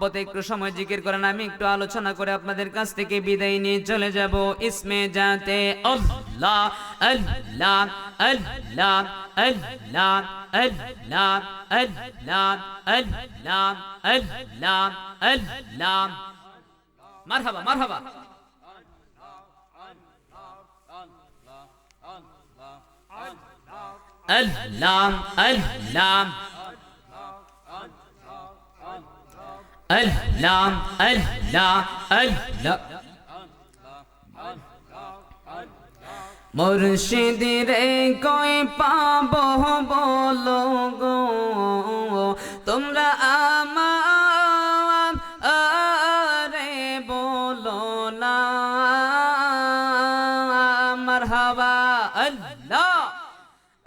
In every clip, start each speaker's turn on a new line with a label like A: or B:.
A: মহব্বত একটু সময় জিকির করেন, আমি একটু আলোচনা করে আপনাদের কাছ থেকে বিদায় নিয়ে চলে যাব। ইসমে জাতে আল্লাহ আল্লাহ আল্লাহ আল্লাহ আল্লাহ আল্লাহ আল্লাহ আল্লাহ আল্লাহ। মারহাবা মারহাবা। আল্লাহ আল্লাহ আল্লাহ আল্লাহ আল্লাহ। মুর্শিদিরে কই পাবো বলো গো তোমরা আমারে বলো না। মারহাবা আল্লাহ।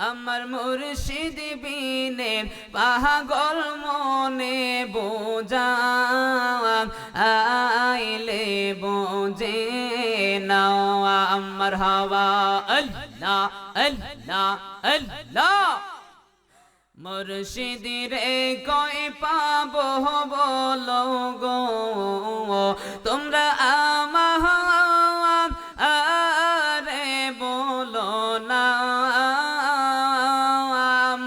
A: আমার মুর্শিদ বিনে পাগল মনে বোঝা আইলে বোঝে নাও। আমার হাওয়া আল্লাহ আল্লাহ আল্লাহ। মুর্শিদিরে কই পাবো বলো গো তোমরা আমারে বলো না।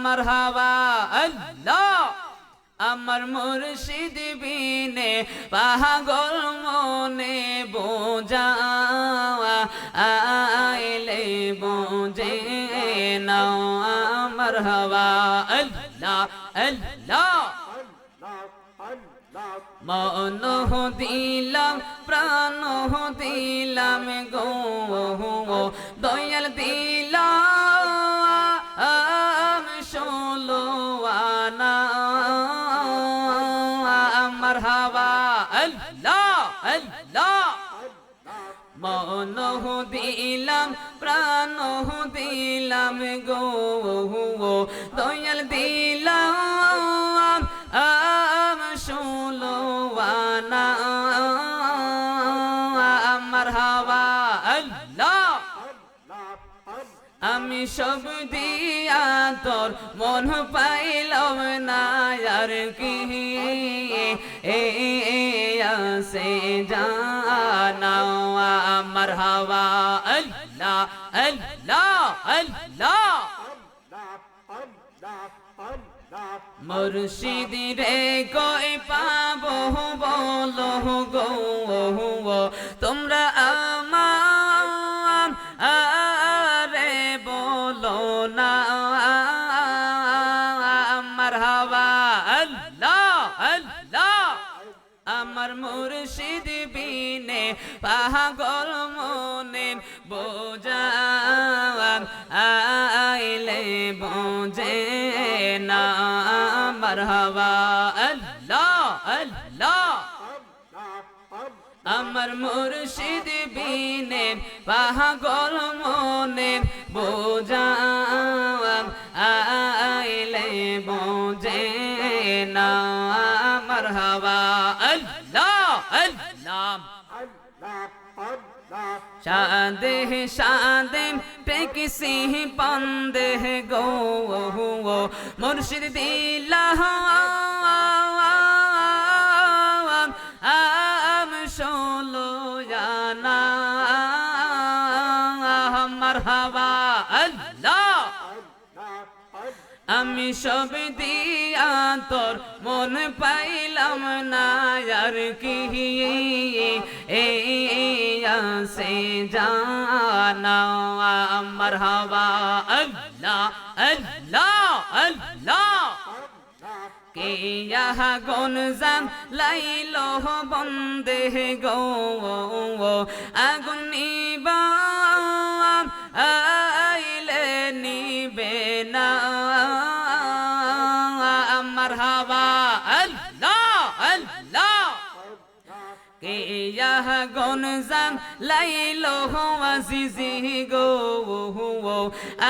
A: মারহাবা আল্লাহ। আমার মুর্শিদ বিনে পাগল মনে বোঝা আইলে বোঝে নাও। মারহাবা আল্লাহ আল্লাহ। মন দিলাম প্রাণ দিলাম গো দয়াল দিলাম ষোলো আনা। মারহাবা আল্লাহ আল্লাহ। মন দিলাম প্রাণ দিলাম গো দয়াল দিলাম ষোলো আনা। মারহাবা আল্লাহ। আমি সব দিয়া তোর মন পাইলাম না আর কি আসে জানা। মারহাবা আল্লাহ আল্লাহ আল্লাহ। মুর্শিদিরে কই পাবো বলো গো তোমরা আমারে বলো না। মারহাবা আল্লাহ আল্লাহ। আমার মুর্শিদ বিনে পাগল মনে বোঝা আইলে বোঝে না। মারহাবা আল্লাহ আল্লাহ। আমার মুর্শিদ বিনে পাগল মনে বোঝা আইলে বোঝে না। মারহাবা আল্লাহ আল্লাহ। শাদে শাদে টেকসি পান্দে গো মুর্শিদ দিলাম ষোলো আনা। মারহাবা আল্লাহ। আমি সব দিয়া তোর মন পাইলাম না আর কি আসে জানা। মারহাবা আল্লাহ আল্লাহ আল্লাহ। কে ইহা গুনজান লাইলো বন্দে গো আগুন নিবাম আইলে নিবে না। মারহাবা আল্লাহ আল্লাহ। কে ইহা গুনজান লাইলো আজিজি গো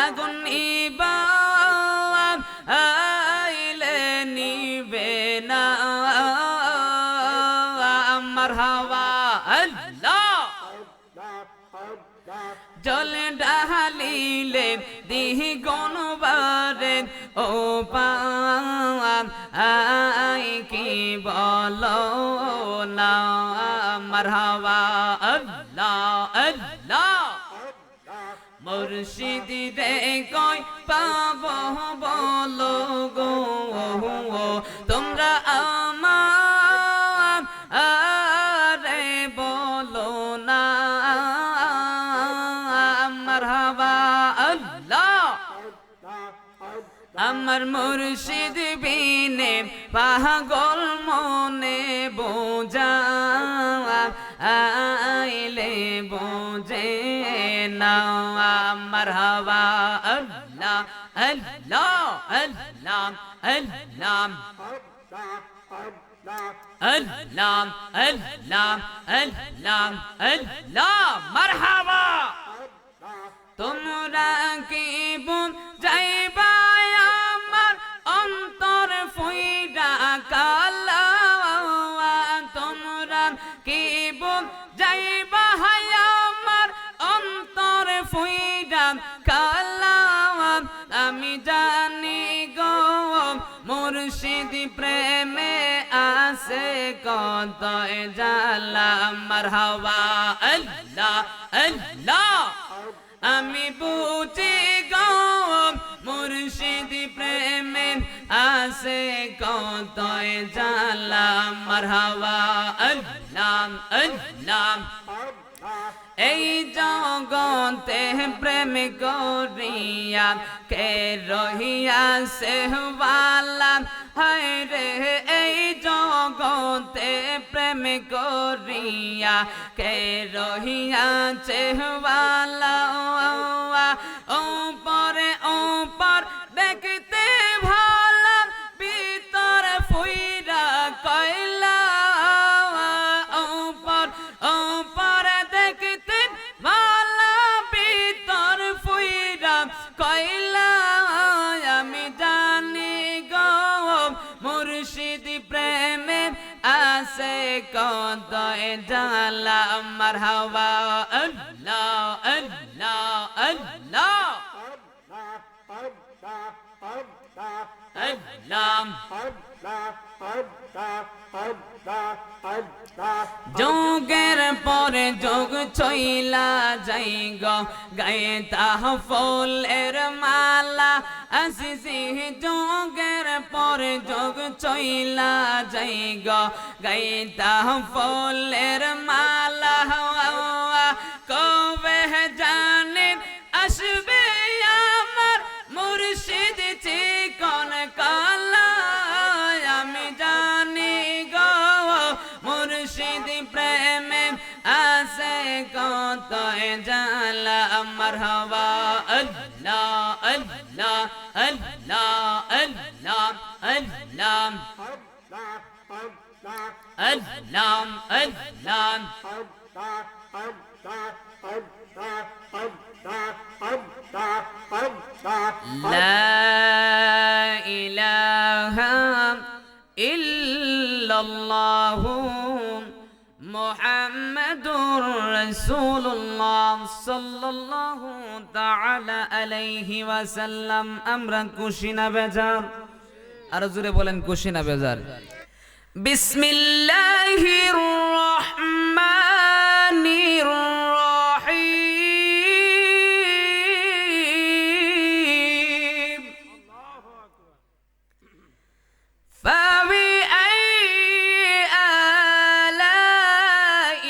A: আগুন নিবাম আইলে নিবে না। মারহাবা আল্লাহ। জলে ডালিলে দিহি গনবারে ও পান আই কি বলো না মারহাবা আল্লাহ আল্লাহ মুর্শিদি রে কই পাবো বলো গো তোমরা আমার আরে বলো না মারহাবা আল্লাহ আমার মুর্শিদ বিনে পাগল মনে বোঝা আইলে বোঝে না মারহাবা আল্লাহ আল্লাহ আল্লাহ আল্লাহ আল্লাহ আল্লাহ আল্লাহ আল্লাহ মারহাবা তোমরা কি যাইবা আমার অন্তর ফুইরা কালা তোমরা কি যাইবা আমার অন্তর ফুইরা কালা আমি জানি গো মুর্শিদ প্রেমে আসে কত জালা মারহাবা আল্লাহ আল্লাহ আমি বুঝি গো মুর্শিদ প্রেমে আসে কত জালা মারহাবা আল্লাহ আল্লাহ এই জগতে প্রেম করিয়া কে রহিয়াছে ওয়ালা হায় রে এই জগতে প্রেম করিয়া কে রহিয়াছে ওয়ালা ওপরে ওপর দেখতে ভালো ভিতর ফুইরা কয়লা ওপর ওপর দেখতে ভালো ভিতর ফুইরা কয়লা আমি জানি গো মুর্শিদ প্রেমে আসে কত জালা মারহাবা আল্লাহ আল্লাহ আল্লাহ যোগের পরে যোগ চইলা যাই গো গায়ে তাহ ফুলের মালা আসিসি যোগের পরে যোগ চইলা যাই গো গায়ে তাহ ফুলের মালা কবে জানেন আসবে আমার মুর্শিদ চিকন কালা আমি জানি গো মুর্শিদ প্রেমে আসে কত জালা মারহাবা আল্লাহ আল্লাহ আল্লাহ আল্লাহ আল্লাহ আল্লাহ আল্লাহ لا إله إلا الله محمد رسول الله صلى الله تعالى عليه وسلم আমরা কুশিনা বেজার আর জোরে বলেন কুশিনা বেজার বিসমিল্লাহির রহমানির রহিম فبأي آلاء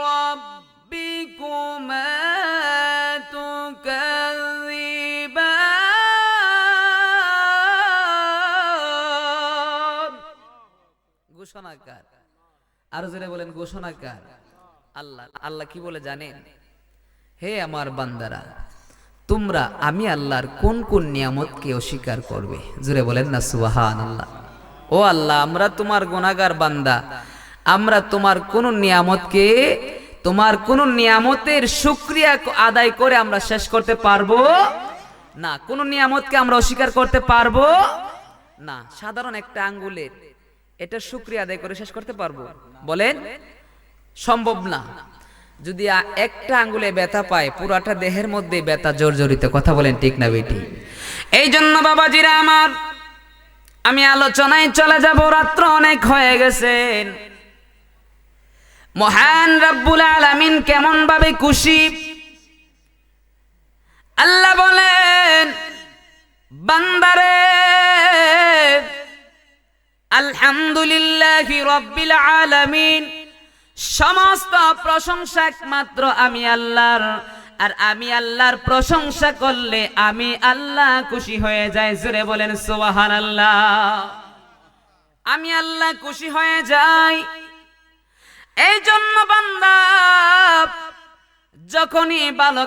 A: ربكما تكذبان ঘোষণাকার আর জোরে বলেন ঘোষণাকার আল্লাহ আল্লাহ কি বলে জানেন হে আমার বান্দারা তোমরা আমি আল্লাহর কোন কোন নিয়ামতকে অস্বীকার করবে জোরে বলেন না সুবহানাল্লাহ ও আল্লাহ আমরা তোমার গুনাহগার বান্দা আমরা তোমার কোন নিয়ামতকে তোমার কোন নিয়ামতের শুকরিয়া আদায় করে আমরা শেষ করতে পারবো না কোন নিয়ামতকে আমরা অস্বীকার করতে পারবো না সাধারণ একটা আঙ্গুলের এটা শুকরিয়া আদায় করে শেষ করতে পারবো বলেন সম্ভব না যদি একটা আঙ্গুলে ব্যথা পায় পুরাটা দেহের মধ্যে ব্যথা জর্জরিত কথা বলেন ঠিক না বেটি এই জন্য বাবাজিরা আমার আমি আলোচনায় চলে যাব রাত্র অনেক হয়ে গেছে মহান রব্বুল আলামিন কেমন ভাবে খুশি। আল্লাহ বলেন, বান্দারে আলহামদুলিল্লাহি রাব্বিল আলামিন, সমস্ত প্রশংসা একমাত্র আমি আল্লাহর, আর আমি আল্লাহর প্রশংসা করলে আমি আল্লাহ খুশি হয়ে যাই। জোরে বলেন সুবহানাল্লাহ। আমি আল্লাহ খুশি হয়ে যাই। এই জন্য বান্দা যখনই ভালো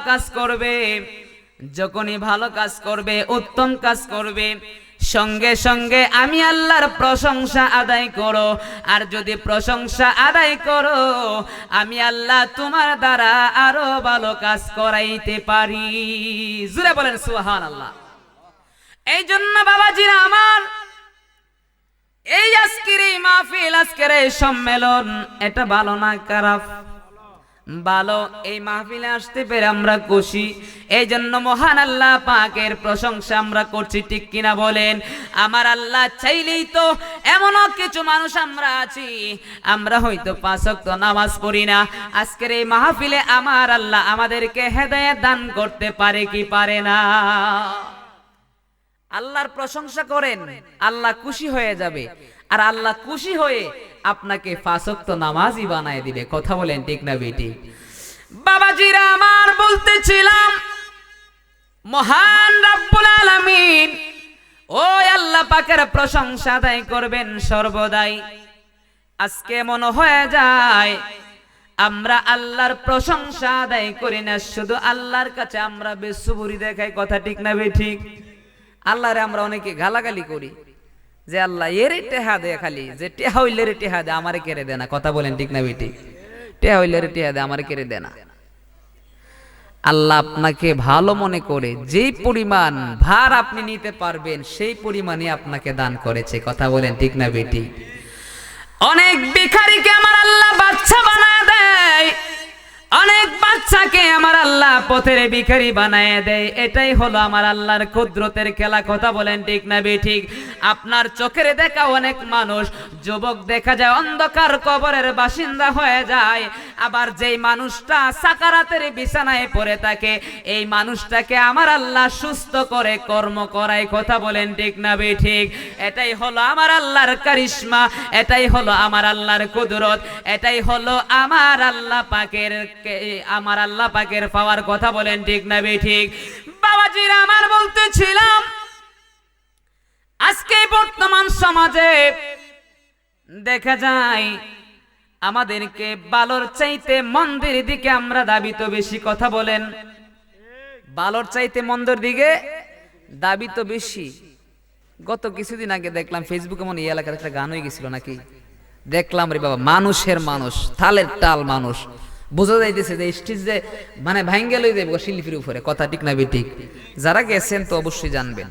A: কাজ করবে, উত্তম কাজ করবে, সঙ্গে সঙ্গে আমি আল্লাহর প্রশংসা আদায় করো। আর যদি প্রশংসা আদায় করো, আমি আল্লাহ তোমার দ্বারা আরো ভালো কাজ করাইতে পারি। জোরে বলেন সুবহানাল্লাহ। এই জন্য বাবাজিরা আমার, এই আজকের এই মাহফিল, আজকের এই সম্মেলন, এটা ভালো না খারাপ? ভালো। এই মাহফিলে আসতে পেরে আমরা খুশি। এই জন্য মহান আল্লাহ পাকের প্রশংসা আমরা করছি, ঠিক কিনা বলেন? আমার আল্লাহ চাইলেই তো এমনও কিছু মানুষ আমরা আছি, আমরা হয়তো 5 ওয়াক্ত নামাজ পড়ি না, আজকের এই মাহফিলে আমার আল্লাহ আমাদেরকে হেদায়েত দান করতে পারে কি পারে না? আল্লাহর প্রশংসা করেন, আল্লাহ খুশি হয়ে যাবে। আর আল্লাহ খুশি হয়ে আপনাকে 5 ওয়াক্ত নামাজি বানায় দিবে। কথা বলেন ঠিক না বেটি? বাবাজিরা আমার, বলতেছিলাম মহান রব্বুল আলামিন, ওই আল্লাহ পাকের প্রশংসা আদায় করবেন সর্বদাই। আজকে মনে হয়ে যায় আমরা আল্লাহর প্রশংসা আদায় করি না, শুধু আল্লাহর কাছে আমরা বেসুবুরি দেখাই। কথা ঠিক না বেঠিক? আল্লাহরে আমরা অনেকে গালাগালি করি যে আল্লাহ এর টেহা দে, খালি যে টেহা হইলে রে টেহা দে, আমারে কেড়ে দে না। কথা বলেন ঠিক না বেটি? টেহা হইলে রে টেহা দে, আমারে কেড়ে দে না। আল্লাহ আপনাকে ভালো মনে করে যেই পরিমাণ ভার আপনি নিতে পারবেন সেই পরিমাণই আপনাকে দান করেছে। কথা বলেন ঠিক না বেটি? অনেক ভিখারিকে আমার আল্লাহ বাচ্চা বানায় দেয়, অনেক বাচ্চাকে আমার আল্লাহ পথের ভিখারি বানায় দেয়। এটাই হলো আমার আল্লাহর কুদরতের খেলা। কথা বলেন ঠিক না বেঠিক? আপনার চোখের দেখা অনেক মানুষ, যুবক দেখা যায় অন্ধকার কবরের বাসিন্দা হয়ে যায়। আবার যেই মানুষটা সাকারাতের বিছানায় পড়ে থাকে, এই মানুষটাকে আমার আল্লাহ সুস্থ করে কর্ম করায়। কথা বলেন ঠিক না বেঠিক? এটাই হলো আমার আল্লাহর কারিশমা, এটাই হলো আমার আল্লাহর কুদরত, এটাই হলো আমার আল্লাহ পাকের পাওয়ার। কথা বলেন ঠিক না বেঠিক? বাবাজিরা আমার, বলতেছিলাম আজকে বর্তমান সমাজে দেখা যায় আমাদেরকে ভালোর চাইতে মন্দের দিকে আমরা দাবি তো বেশি। কথা বলেন, ভালোর চাইতে মন্দের দিকে দাবি তো বেশি। গত কিছুদিন আগে দেখলাম ফেসবুকে, মনে এই এলাকার একটা গান হয়ে গেছিল নাকি, দেখলাম রে বাবা, মানুষের মানুষ, তালের টাল মানুষ। বোঝা যাইতেছে যে স্টেজ যে মানে ভাঙ্গে লই দেব শিল্পীর উপরে। কথা ঠিক না বেঠিক? যারা গেছেন তো অবশ্যই জানবেন।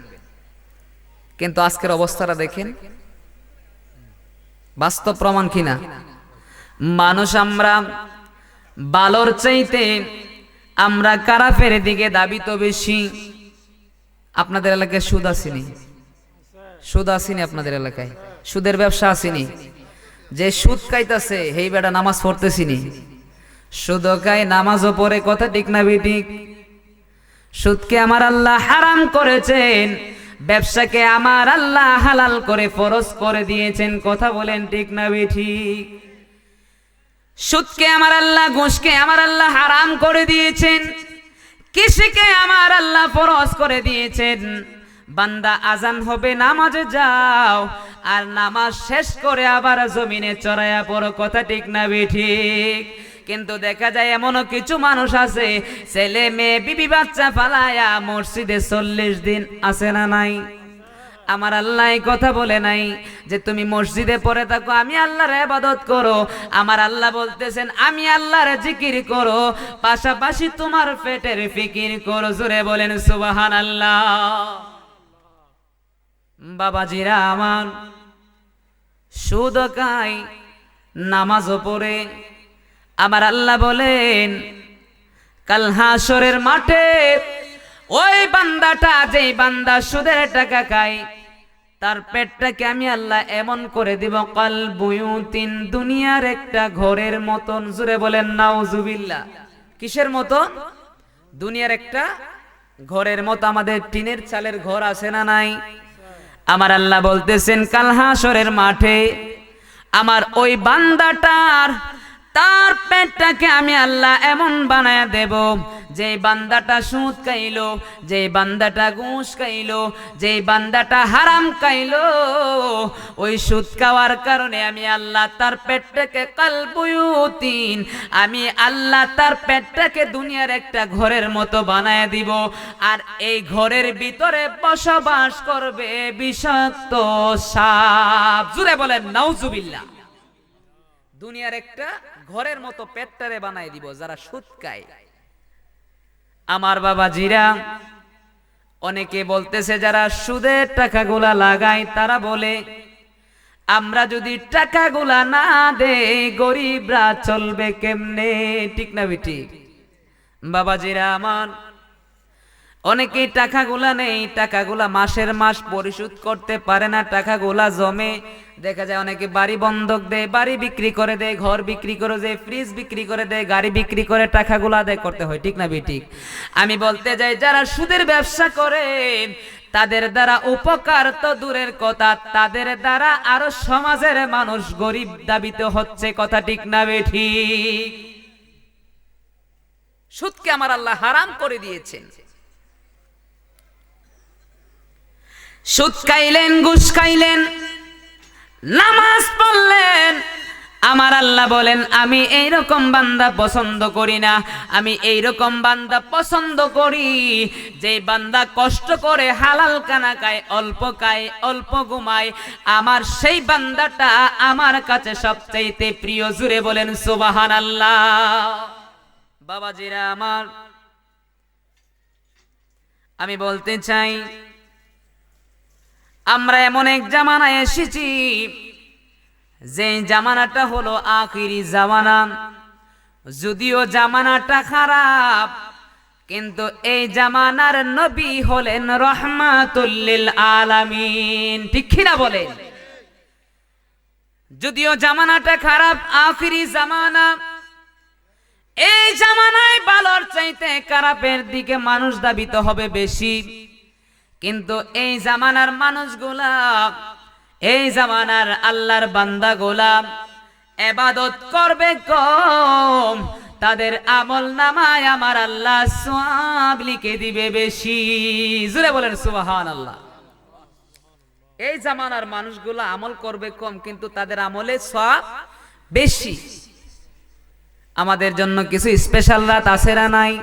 A: কিন্তু আজকের অবস্থাটা দেখেন, বাস্তব প্রমাণ কিনা? মানুষ আমরা ভালোর চাইতে আমরা খারাপের দিকে দাবি তো বেশি। আপনাদের এলাকায় সুদ আসেনি? সুদ আসেনি আপনাদের এলাকায়? সুদের ব্যবসা আসেনি? যে সুদ খাইতেছে হেই বেটা নামাজ পড়তেছিনি, সুদ খায় নামাজও পড়ে। কথা ঠিক না বেঠিক? সুদকে আমার আল্লাহ হারাম করেছেন, ব্যবসাকে আমার আল্লাহ হালাল করে ফরজ করে দিয়েছেন। কথা বলেন ঠিক না বেঠিক? সুদকে আমার আল্লাহ, ঘুষকে আমার আল্লাহ হারাম করে দিয়েছেন, কৃষিকে আমার আল্লাহ ফরজ করে দিয়েছেন। বান্দা আজান হবে নামাজে যাও, আর নামাজ শেষ করে আবার জমিনে চড়াইয়া পড়ো। কথা ঠিক না বেঠিক? কিন্তু দেখা যায় এমনও কিছু মানুষ আছে, ছেলে মেয়ে বিবি বাচ্চা ফালায়া মসজিদে 40 দিন আছে না নাই? আমার আল্লাহ এই কথা বলে নাই যে তুমি মসজিদে পড়ে থাকো, আমি আল্লাহর ইবাদত করো। আমার আল্লাহ বলতেছেন আমি আল্লাহর জিকির করো, পাশাপাশি তোমার পেটের ফিকির করো। জোরে বলেন সুবহানাল্লাহ। বাবাজিরা আমার, সুদ খায় নামাজও পড়ে। আমার আল্লাহ বলেন কাল হাসরের মাঠে ওই বান্দাটা, যেই বান্দা সুদের টাকা খায়, তার পেটটাকে আমি আল্লাহ এমন করে দিব কালবুয়ুতিন, দুনিয়ার একটা ঘরের মতন। জোরে বলেন নাউজুবিল্লাহ। কিসের মতন? দুনিয়ার একটা ঘরের মতো। আমাদের টিনের চালের ঘর আছে না নাই? আমার আল্লাহ বলতেছেন কাল হাসরের মাঠে আমার ওই বান্দাটার তার পেটটাকে আমি আল্লাহ এমন বানায়া দেব, যে বান্দাটা সুদ খাইলো, যে বান্দাটা ঘুষ খাইলো, যে বান্দাটা হারাম খাইলো, ওই সুদ খাওয়ার কারণে আমি আল্লাহ তার পেটটাকে কালবুয়ুতিন, আমি আল্লাহ তার পেটটাকে দুনিয়ার একটা ঘরের মতো বানায়া দিব। আর এই ঘরের ভিতরে বসবাস করবে বিষাক্ত সাপ। জুড়ে বলেন নাউজুবিল্লাহ। দুনিয়ার একটা ঘরের মতো পেটটারে বানাই দিব যারা সুদ খায়। আমার বাবাজিরা, অনেকে বলতেছে যারা সুদের টাকাগুলা লাগায়, তারা বলে আমরা যদি টাকাগুলা না দেই গরিবরা চলবে কেমনে? ঠিক না বেঠিক? বাবাজিরা আমার, অনেকেই টাকাগুলা নেই, টাকাগুলা মাসের মাস পরিশোধ করতে পারে না, টাকাগুলা জমে। দেখা যায় অনেকে বাড়ি বন্ধক দেয়, বাড়ি বিক্রি করে দেয়, ঘর বিক্রি করে দেয়, ফ্রিজ বিক্রি করে দেয়, গাড়ি বিক্রি করে টাকাগুলা আদায় করতে হয়। ঠিক না বেঠিক? আমি বলতে যাই যারা সুদের ব্যবসা করে তাদের দ্বারা উপকার তো দূরের কথা, তাদের দ্বারা আরো সমাজের মানুষ গরিব দাবিত হচ্ছে। কথা ঠিক না বেঠিক? সুদকে আমার আল্লাহ হারাম করে দিয়েছেন। সুদ খাইলেন, ঘুষ খাইলেন, নামাজ পড়লেন, আমার আল্লাহ বলেন আমি এইরকম বান্দা পছন্দ করি না। আমি এইরকম বান্দা পছন্দ করি যে বান্দা কষ্ট করে হালাল খানা খায়, অল্প ঘুমায়। আমার সেই বান্দাটা আমার কাছে সবচাইতে প্রিয়। জুড়ে বলেন সুবহানাল্লাহ। বাবাজিরা আমার, আমি বলতে চাই আমরা এমন এক জামানায় এসেছি যে জামানাটা হলো আখিরি জামানা। যদিও জামানাটা খারাপ, কিন্তু এই জামানার নবী হলেন রহমাতুল লিল আলামিন। ঠিক কি না বলেন? যদিও জামানাটা খারাপ, আখিরি জামানা, এই জামানায় ভালোর চাইতে খারাপের দিকে মানুষ ধাবিত হবে বেশি। কিন্তু এই জামানার মানুষগুলা, এই জামানার আল্লাহর বান্দাগুলা ইবাদত করবে কম, তাদের আমল নামায় আমার আল্লাহ সওয়াব লিখে দিবে বেশি। জোরে বলেন সুবহানাল্লাহ। এই জামানার মানুষগুলা আমল করবে কম, কিন্তু তাদের আমলে সওয়াব বেশি। আমাদের জন্য কিছু স্পেশাল রাত আছে না নাই?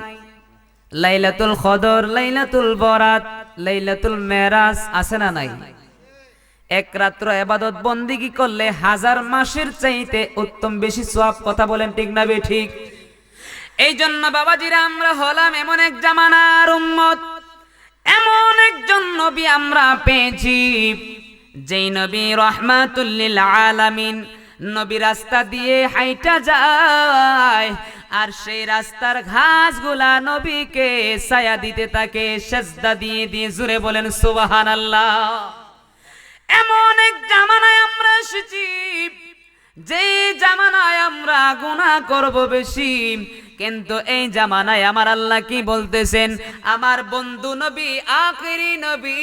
A: লাইলাতুল কদর, লাইলাতুল বরাত, লাইলাতুল মেরাজ আছে না নাই? এক রাত্র ইবাদত বন্দেগী করলে 1000 মাসের চাইতে উত্তম বেশি সওয়াব। কথা বলেন ঠিক না বেঠিক? এই জন্য বাবাজিরা আমরা হলাম এমন এক জামানার উম্মত, এমন একজন নবী আমরা পেয়েছি যেই নবী রহমাতুল লিল আলামিন। নবী রাস্তা দিয়ে হাইটা যায়, আর সেই রাস্তার ঘাসগুলা নবীকে ছায়া দিতে থাকে সেজদা দিয়ে দিয়ে। জুড়ে বলেন সুবহানাল্লাহ। এমন এক জামানায় আমরা এসেছি যে জামানায় আমরা গুনাহ করব বেশি, কিন্তু এই জামানায় আমার আল্লাহ কি বলতেছেন? আমার বন্ধু নবী, আখিরি নবী,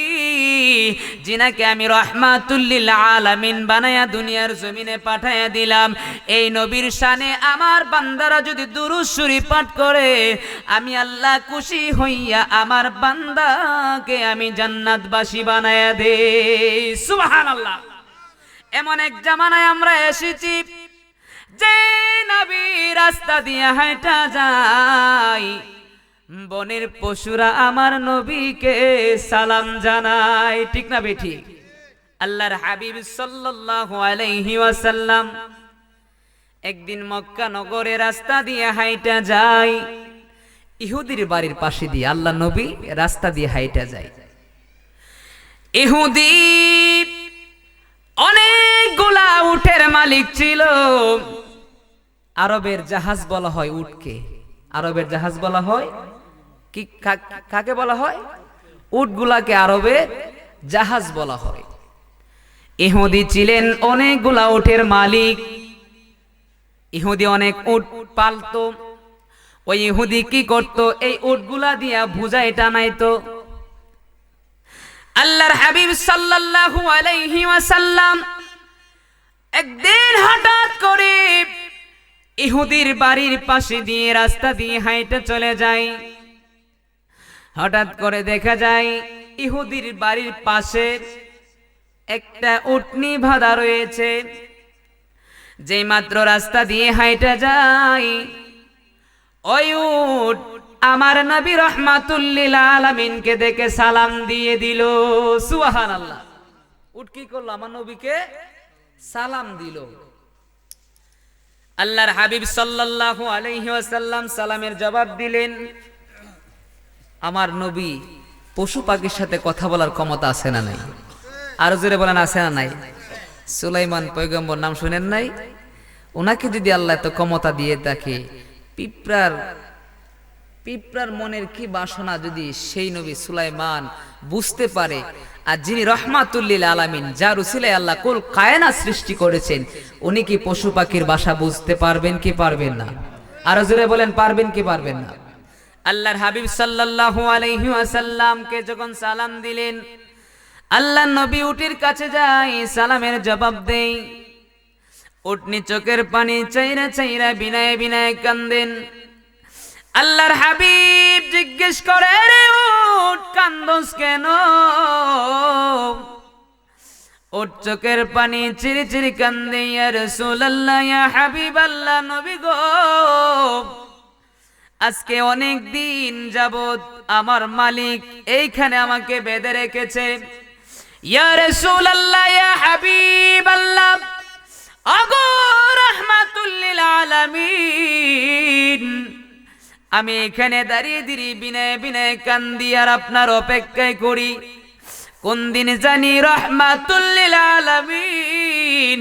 A: যিনাকে আমি রহমাতুল লিল আলামিন বানায়া দুনিয়ার জমিনে পাঠায়া দিলাম, এই নবীর শানে আমার বান্দারা যদি দুরূদ শরীফ পাঠ করে, আমি আল্লাহ খুশি হইয়া আমার বান্দাকে আমি জান্নাতবাসী বানায়া দেই। সুবহানাল্লাহ। এমন এক জামানায় আমরা এসেছি যে নবী রাস্তা দিয়ে হাঁটা যায়, বনের পশুরা আমার নবীকে সালাম জানায়। ঠিক না বেঠিক? আল্লাহর হাবিব সাল্লাল্লাহু আলাইহি ওয়াসাল্লাম একদিন মক্কা নগরে রাস্তা দিয়ে হাঁটা যায়, ইহুদির বাড়ির পাশে দিয়ে আল্লাহ নবী রাস্তা দিয়ে হাঁটা যায়। ইহুদি অনেকগুলা উটের মালিক ছিল। আরবের জাহাজ বলা হয় উটকে। আরবের জাহাজ বলা হয় কি? কাকে বলা হয়? উটগুলাকে আরবের জাহাজ বলা হয়। ইহুদি ছিলেন অনেকগুলা উটের মালিক। ইহুদি অনেক উট পালতো। ওই ইহুদি কি করত, এই উটগুলা দিয়া বুঝাই টানাইতো। আল্লাহর হাবিব সাল্লাল্লাহু আলাইহি ওয়াসাল্লাম একদিন হঠাৎ করে ইহুদির বাড়ির পাশে দিয়ে রাস্তা দিয়ে হাঁটে চলে যায়। হঠাৎ করে দেখা যায় ইহুদির বাড়ির পাশে একটা উটনি বাঁধা রয়েছে। যেই মাত্র রাস্তা দিয়ে হাঁটে যায়, ওই উট আমার নবী রাহমাতুল লিল আলামিনকে দেখে সালাম দিয়ে দিল। সুবহানাল্লাহ। উট কি করলো? আমার নবীকে সালাম দিল। আল্লাহর হাবিব সাল্লাল্লাহু আলাইহি ওয়াসাল্লাম সালামের জবাব দিলেন। আমার নবী পশু পাখির সাথে কথা বলার ক্ষমতা আছে না নাই? আরো জোরে বলেন, আছে না নাই? সুলাইমান পয়গম্বর নাম শুনেন নাই? ওনাকে যদি আল্লাহ এত ক্ষমতা দিয়ে থাকে, পিঁপড়ার মনের কি বাসনা যদি সেই নবী সুলাইমান বুঝতে পারে, আর যিনি রহমাতুল লিল আলামিন, যার উসিলায় আল্লাহ কুল কায়নাত সৃষ্টি করেছেন, উনি কি পশু পাখির ভাষা বুঝতে পারবেন কি পারবেন না? আরো জোরে বলেন, পারবেন কি পারবেন না? আল্লাহর হাবিব সাল্লাল্লাহু আলাইহি ওয়াসাল্লামকে যখন সালাম দিলেন, আল্লাহর নবী উটের কাছে যায়, সালামের জবাব দেই। উটনি চোখের পানি চাইরা চাইরা বিনায় বিনায় কান্দেন। আল্লাহর হাবিব জিজ্ঞেস করে, রে উট কান্দোস কেন? উট চোখের পানি চিরি চিরি কান্দে, ইয়া রাসূলুল্লাহ, ইয়া হাবিবাল্লাহ, নবী গো, আজকে অনেক দিন যাবত আমার মালিক এইখানে আমাকে বেঁধে রেখেছে। ইয়া রাসূলুল্লাহ, ইয়া হাবিবাল্লাহ, আগো রাহমাতুল লিল আলামিন, আমি এখানে দাঁড়িয়ে দাঁড়িয়ে বিনয় বিনয় কান্দি আর আপনার অপেক্ষায় করি। কোন দিন জানি রাহমাতুল লিল আলামিন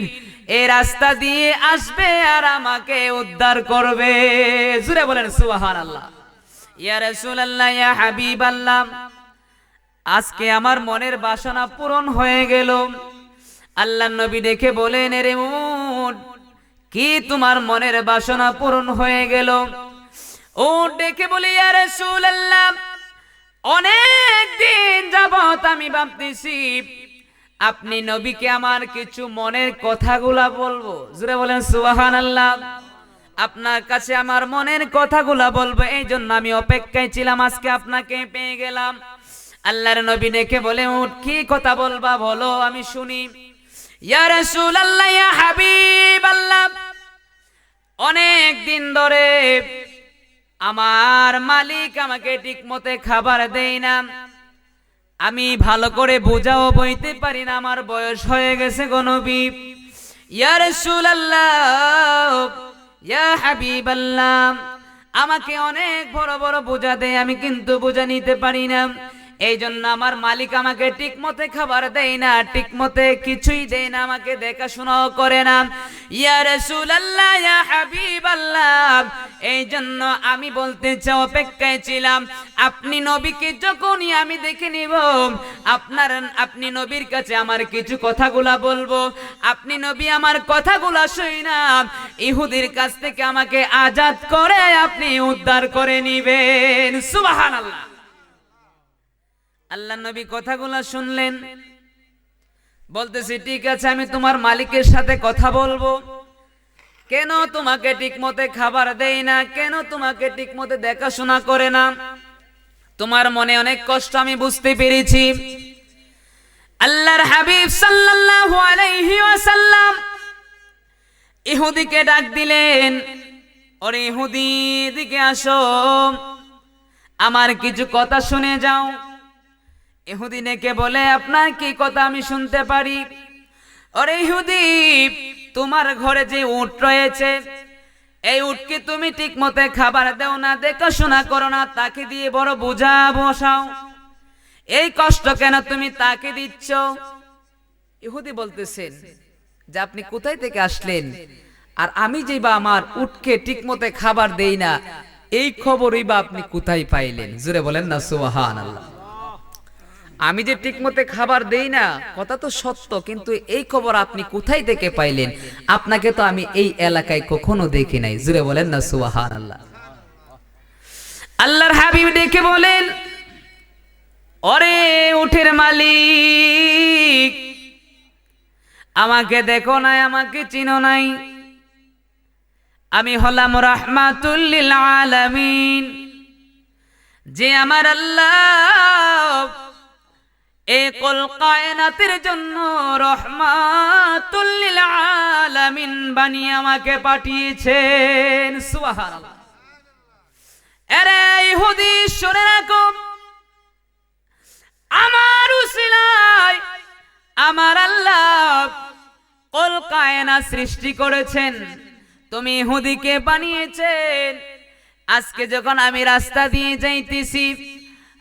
A: এই রাস্তা দিয়ে আসবে আর আমাকে উদ্ধার করবে। জোরে বলেন সুবহানাল্লাহ। ইয়া রাসূলুল্লাহ, ইয়া হাবিবাল্লাহ, আজকে আমার মনের বাসনা পূরণ হয়ে গেল। আল্লাহর নবী দেখে বলেন, রে উট, কি তোমার মনের বাসনা পূরণ হয়ে গেল? উট দেখে বলে, ইয়া রাসূলুল্লাহ, অনেক দিন যাবত আমি ভাবতেছি আপনি নবীকে আমার কিছু মনের কথাগুলা বলবো। জোরে বলেন সুবহানাল্লাহ। আপনার কাছে আমার মনের কথাগুলা বলবো, এই জন্য আমি অপেক্ষায় ছিলাম, আজকে আপনাকে পেয়ে গেলাম। আল্লাহর নবী দেখে বলে, উট কি কথা বলবা বলো, আমি শুনি। ইয়া রাসূলুল্লাহ, ইয়া হাবিবাল্লাহ, অনেক দিন ধরে আমার মালিক আমাকে ঠিকমতো খাবার দেয় না, আমি ভালো করে বোঝাও বইতে পারি না, আমার বয়স হয়ে গেছে গো নবী। ইয়া রাসূলুল্লাহ, ইয়া হাবিবাল্লাহ, আমাকে অনেক বড় বড় বোঝা দেয়, আমি কিন্তু বোঝা নিতে পারি না। এই জন্য আমার মালিক আমাকে ঠিকমতো খাবার দেয় না, ঠিকমতো কিছুই দেয় না, আমাকে দেখাশোনাও করে না। ইয়া রাসূলুল্লাহ, ইয়া হাবিবাল্লাহ, এই জন্য আমি বলতে চাই, অপেক্ষায় ছিলাম আপনি নবীকে যখনই আমি দেখে নিব, আপনি নবীর কাছে আমার কিছু কথাগুলা বলবো, আপনি নবী আমার কথাগুলা শুইনা ইহুদির কাছ থেকে আমাকে আজাদ করে আপনি উদ্ধার করে নিবেন। সুবহানাল্লাহ। আল্লাহ নবী কথাগুলা শুনলেন, বলতেছি, ঠিক আছে, আমি তোমার মালিকের সাথে কথা বলবো। কেন তোমাকে ঠিকমতো খাবার দেই না, কেন তোমাকে ঠিকমতো দেখাশোনা করে না, তোমার মনে অনেক কষ্ট আমি বুঝতে পেরেছি। আল্লাহর হাবিব সাল্লাল্লাহু আলাইহি ওয়াসাল্লাম ইহুদিকে ডাক দিলেন, ওরে ইহুদি, এদিকে আসো, আমার কিছু কথা শুনে যাও। ইহুদি নেকে বলে, আপনার কি কথা আমি শুনতে পারি? ওরে ইহুদি, তোমার ঘরে যে উট রয়েছে, এই উটকে তুমি ঠিক মতো খাবার দাও না, দেখাশোনা করো না, তাকে দিয়ে বড় বোঝা বসাও, এই কষ্ট কেন তুমি তাকে দিচ্ছ? ইহুদি বলতেছেন যে, আপনি কোথায় থেকে আসলেন, আর আমি যে বা আমার উটকে ঠিক মতো খাবার দেই না, এই খবরই বা আপনি কোথায় পাইলেন? জোরে বলেন না সুবহানাল্লাহ। আমি যে ঠিকমতো খাবার দেই না, কথা তো সত্য, কিন্তু এই খবর আপনি কোথায় থেকে পাইলেন? আপনাকে তো আমি এই এলাকায় কখনো দেখি নাই। জুড়ে বলেন না সুবহানাল্লাহ। আল্লাহর হাবিব ডেকে বলেন, ওরে উটের মালিক, আমাকে দেখো নাই, আমাকে চিনো নাই, আমি হলাম রাহমাতুল লিল আলামিন। যে আমার আল্লাহ এই কুল কায়নাতের জন্য রাহমাতুল লিল আলামিন বানিয়ে আমাকে পাঠিয়েছেন। সুবহানাল্লাহ। আরে ইহুদি শুনে রাখো, আমার উসিলায় আমার আল্লাহ কুল কায়নাত সৃষ্টি করেছেন, তুমি ইহুদিকে বানিয়েছেন। আজকে যখন আমি রাস্তা দিয়ে যাইতেছি,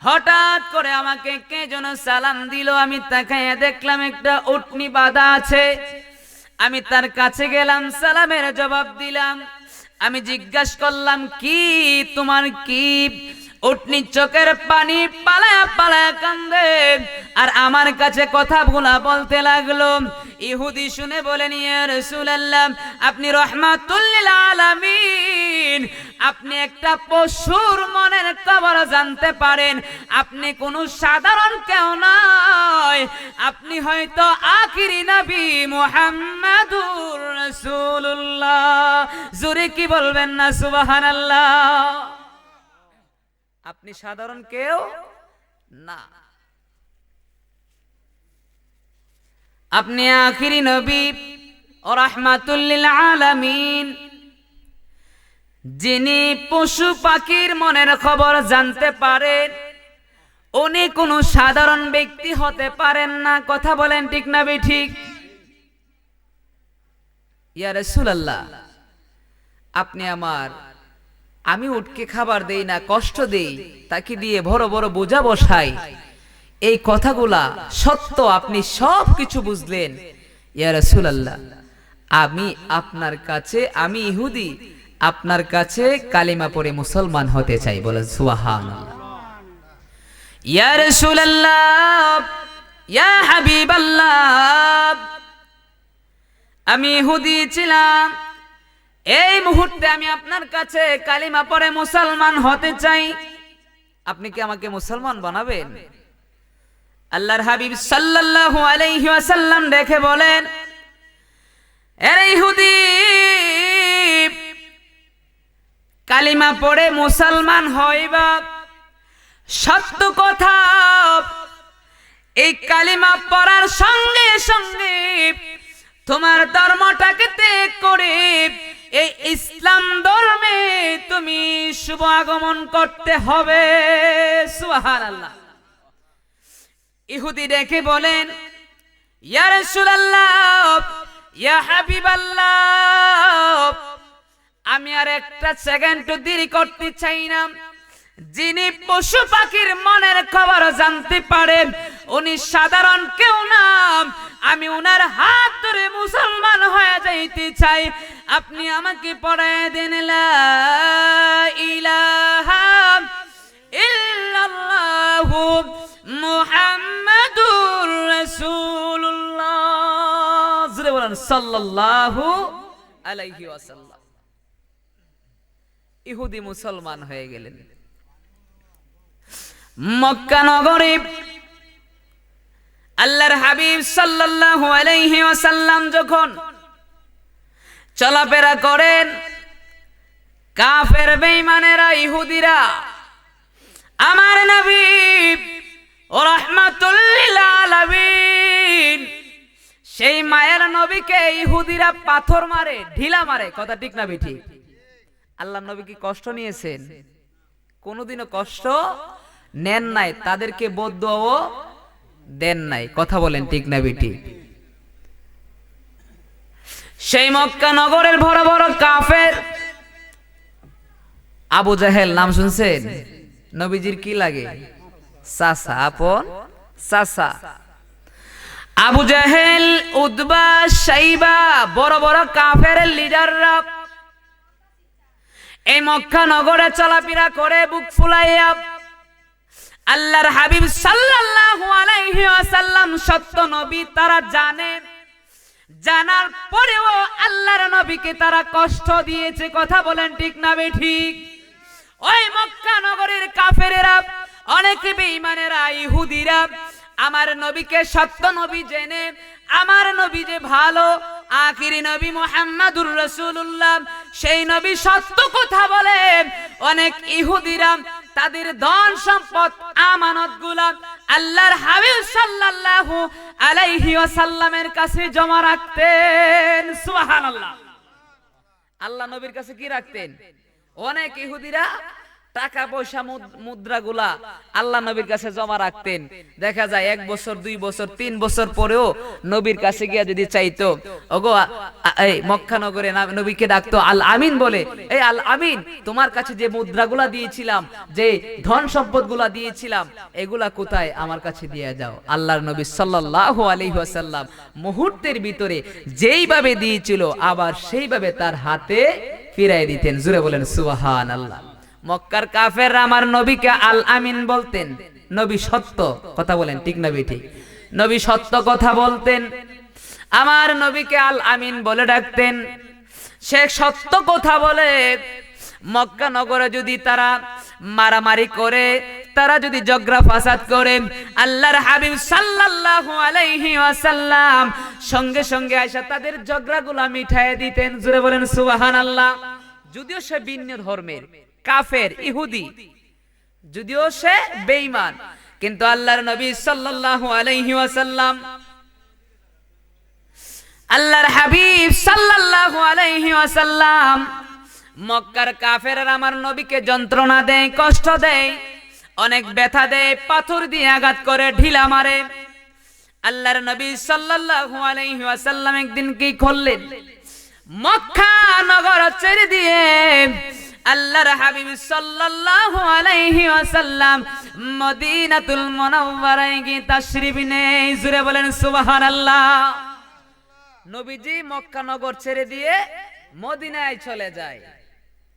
A: হঠাৎ করে আমাকে কে যেন সালাম দিল, আমি তাকায়া দেখলাম একটা উটনি বাঁধা আছে। আমি তার কাছে গেলাম, সালামের জবাব দিলাম। আমি জিজ্ঞাসা করলাম, কি তোমার কি? উটনি চোখের পানি পালায়া পালায়া কান্দে আর আমার কাছে কথা বলতে লাগলো। ইহুদি শুনে বলেন, ইয়া রাসূলুল্লাহ, আপনি রাহমাতুল লিল আলামিন, আপনি একটা পশুর মনের খবর জানতে পারেন, আপনি কোনো সাধারণ কেউ নয়, আপনি হয়তো আখিরি নবী মুহাম্মাদুর রাসূলুল্লাহ। জোরে কি বলবেন না সুবহানাল্লাহ? আপনি সাধারণ কেউ না, আপনি আখিরি নবী ও রাহমাতুল লিল আলামিন। যিনি পশু পাখির মনের খবর জানতে পারেন, উনি কোনো সাধারণ ব্যক্তি হতে পারেন না। কথা বলেন ঠিক না ঠিক? ইয়া রাসূলুল্লাহ, আপনি আমি উটকে খাবার দেই না, কষ্ট দেই, তাকে দিয়ে বড় বড় বোঝা বসাই, এই কথাগুলা সত্য, আপনি সব কিছু বুঝলেন। ইয়া রাসূলুল্লাহ, আমি আপনার কাছে, আমি ইহুদি, আপনার কাছে কালিমা পড়ে মুসলমান হতে চাই। বলে সুবহানাল্লাহ। ইয়া রাসূলুল্লাহ, ইয়া হাবিবাল্লাহ, আমি ইহুদি ছিলাম, এই মুহূর্তে আমি আপনার কাছে কালিমা পড়ে মুসলমান হতে চাই, আপনি কি আমাকে মুসলমান বানাবেন? আল্লাহর হাবিব সাল্লাল্লাহু আলাইহি ওয়াসাল্লাম দেখে বলেন, আরে ইহুদি, কালিমা পড়ে মুসলমান হইবা সত্য কথা, এই কালিমা পড়ার সঙ্গে সঙ্গে তোমার ধর্মটাকে ত্যাগ করে এই ইসলাম ধর্মে তুমি শুভ আগমন করতে হবে। সুবহানাল্লাহ। ইহুদি ডেকে বলেন, ইয়া রাসূলুল্লাহ, ইয়া হাবিবাল্লাহ, আমি আর একটা সেকেন্ড দেরি করতে চাই না। যিনি পশু পাখির মনের খবর জানতে পারেন, উনি সাধারণ কেউ না, আমি উনার হাত ধরে মুসলমান হয়ে যাইতে চাই, আপনি আমাকে পড়ায় দেন লা ইলাহা ইল্লাল্লাহু মুহাম্মাদুর রাসূলুল্লাহ। জোরে বলেন সাল্লাল্লাহু আলাইহি ওয়াসাল্লাম। ইহুদি মুসলমান হয়ে গেলেন। মক্কা নগরে আল্লাহর হাবিব সাল্লাল্লাহু আলাইহি ওয়াসাল্লাম যখন চলাফেরা করেন, কাফের বেঈমানেরা, ইহুদিরা আমার নবী ও রাহমাতুল লিল আলামিন, সেই মায়ের নবীকে ইহুদিরা পাথর মারে, ঢিলা মারে। কথা ঠিক না ঠিক? আল্লাহর নবী কি কষ্ট নিয়েছেন? কোনোদিনও কষ্ট নেন নাই, তাদেরকে বদদুয়াও দেন নাই। কথা বলেন ঠিক না ঠিক? সেই মক্কা নগরের বড় বড় কাফের, আবু জাহেল নাম শুনছেন? নবীজির কি লাগে? চাচা, আপন চাচা। আবু জাহেল, উতবা, শাইবা, বড় বড় কাফের লিডাররা এই মক্কা নগরে চলাফেরা করে বুক ফুলাইয়া আল্লাহর হাবিব সাল্লাল্লাহু আলাইহি ওয়াসাল্লাম সত্য নবী তারা জানেন, জানার পরেও আল্লাহর নবীকে তারা কষ্ট দিয়েছে। কথা বলেন ঠিক না বেঠিক? ওই মক্কা নগরীর কাফেরেরা, অনেক বেঈমানেরা, ইহুদিরা আমার নবীকে সত্য নবী জেনে, আমার নবী যে ভালো আখিরি নবী মুহাম্মাদুর রাসূলুল্লাহ, সেই নবী সত্য কথা বলে, অনেক ইহুদিরা তাদের ধন সম্পদ আমানতগুলা আল্লাহর হাবিব সাল্লাল্লাহু আলাইহি ওয়াসাল্লামের কাছে জমা রাখতেন। সুবহানাল্লাহ। আল্লাহ নবীর কাছে কি রাখতেন? অনেক ইহুদিরা টাকা পয়সা মুদ্রাগুলা আল্লাহ নবীর কাছে জমা রাখতেন। দেখা যায় 1 বছর 2 বছর 3 বছর পরেও নবীর কাছে গিয়া যদি চাইতো, ওগো এই মক্কা নগরে নবীকে ডাকতো আল আমিন বলে, এই আল আমিন, তোমার কাছে যে মুদ্রাগুলা দিয়েছিলাম, যে ধন সম্পদগুলা দিয়েছিলাম, এগুলা কোথায়? আমার কাছে দিয়ে যাও। আল্লাহর নবী সাল্লাল্লাহু আলাইহি ওয়াসাল্লাম মুহূর্তের ভিতরে যেইভাবে দিয়েছিল আবার সেইভাবে তার হাতে ফিরাই দিতেন। জোরে বলেন সুবহানাল্লাহ। মক্কার কাফেররা আমার নবীকে আল আমিন বলতেন। নবী সত্য কথা বলেন ঠিক না বেঠিক? নবী সত্য কথা বলতেন, আমার নবীকে আল আমিন বলে ডাকতেন। সে সত্য কথা বলে। মক্কা নগরে যদি তারা মারামারি করে, তারা যদি ঝগড়া ফাসাদ করে, আল্লাহর হাবিব সাল্লাল্লাহু আলাইহি ওয়াসাল্লাম সঙ্গে সঙ্গে আয়েশা তাদের ঝগড়াগুলা মিটায়ে দিতেন। জোরে বলেন সুবহানাল্লাহ। যদিও সে ভিন্ন ধর্মের কাফের ইহুদি, যদিও সে বেঈমান, কিন্তু আল্লাহর নবী সাল্লাল্লাহু আলাইহি ওয়াসাল্লাম, আল্লাহর হাবিব সাল্লাল্লাহু আলাইহি ওয়াসাল্লাম মক্কার কাফেররা আমার নবীকে যন্ত্রণা দেয়, কষ্ট দেয়, অনেক ব্যথা দেয়, পাথর দিয়ে আঘাত করে, ঢিলা মারে। আল্লাহর নবী সাল্লাল্লাহু আলাইহি ওয়াসাল্লাম একদিন কি করলেন? মক্কা নগর ছেড়ে দিয়ে আল্লাহর হাবিব সাল্লাল্লাহু আলাইহি ওয়াসাল্লাম মদিনাতুল মুনাওয়ারায় গিয়ে তাশরীফ নেয়। জোরে বলেন সুবহানাল্লাহ। নবীজি মক্কা নগর ছেড়ে দিয়ে মদিনায় চলে যায়।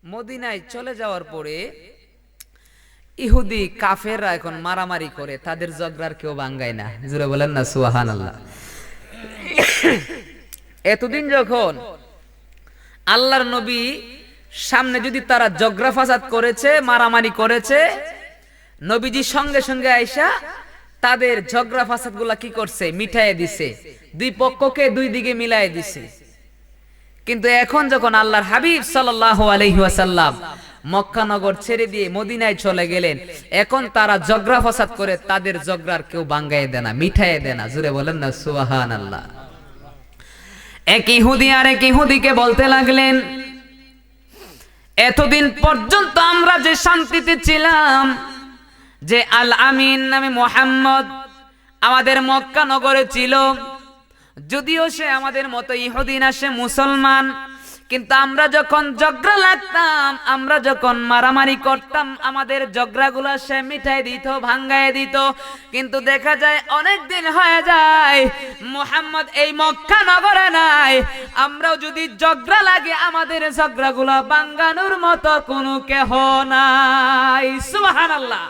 A: মদিনায় চলে যাওয়ার পরে ইহুদি কাফেররা এখন মারামারি করে, তাদের ঝগড়ার কেউ ভাঙায় না। জোরে বলেন না সুবহানাল্লাহ। এতদিন যখন আল্লাহর নবী সামনে যদি তারা ঝগড়া ফাসাদ করেছে, মারামারি করেছে, নবীজি সঙ্গে সঙ্গে আয়েশা তাদের ঝগড়া ফাসাদ গুলা কি করছে? মিটায়ে দিছে, দুই পক্ষকে দুই দিকে মিলায়ে দিছে। কিন্তু এখন যখন আল্লাহর হাবিব সাল্লাল্লাহু আলাইহি ওয়াসাল্লাম মক্কা নগর ছেড়ে দিয়ে মদিনায় চলে গেলেন, এখন তারা ঝগড়া ফাসাদ করে, তাদের ঝগড়ার কেউ ভাঙায় দেয় না, মিটায়ে দেয় না। জোরে বলেন না সুবহানাল্লাহ। এক ইহুদি আর এক ইহুদিকে বলতে লাগলেন, এতদিন পর্যন্ত আমরা যে শান্তিতে ছিলাম, যে আল আমিন নামে মুহাম্মদ আমাদের মক্কা নগরে ছিল, যদিও সে আমাদের মতো ইহুদি না, সে মুসলমান, কিন্তু আমরা যখন ঝগড়া লাগতাম, আমরা যখন মারামারি করতাম, আমাদের ঝগড়াগুলো সে মিটাই দিত, ভাঙ্গায় দিত। কিন্তু দেখা যায় অনেক দিন হয়ে যায় মুহাম্মদ এই মক্কা নগরে নাই, আমরাও যদি ঝগড়া লাগে আমাদের ঝগড়াগুলো ভাঙ্গানোর মতো কোনো কেহ নাই। সুবহানাল্লাহ।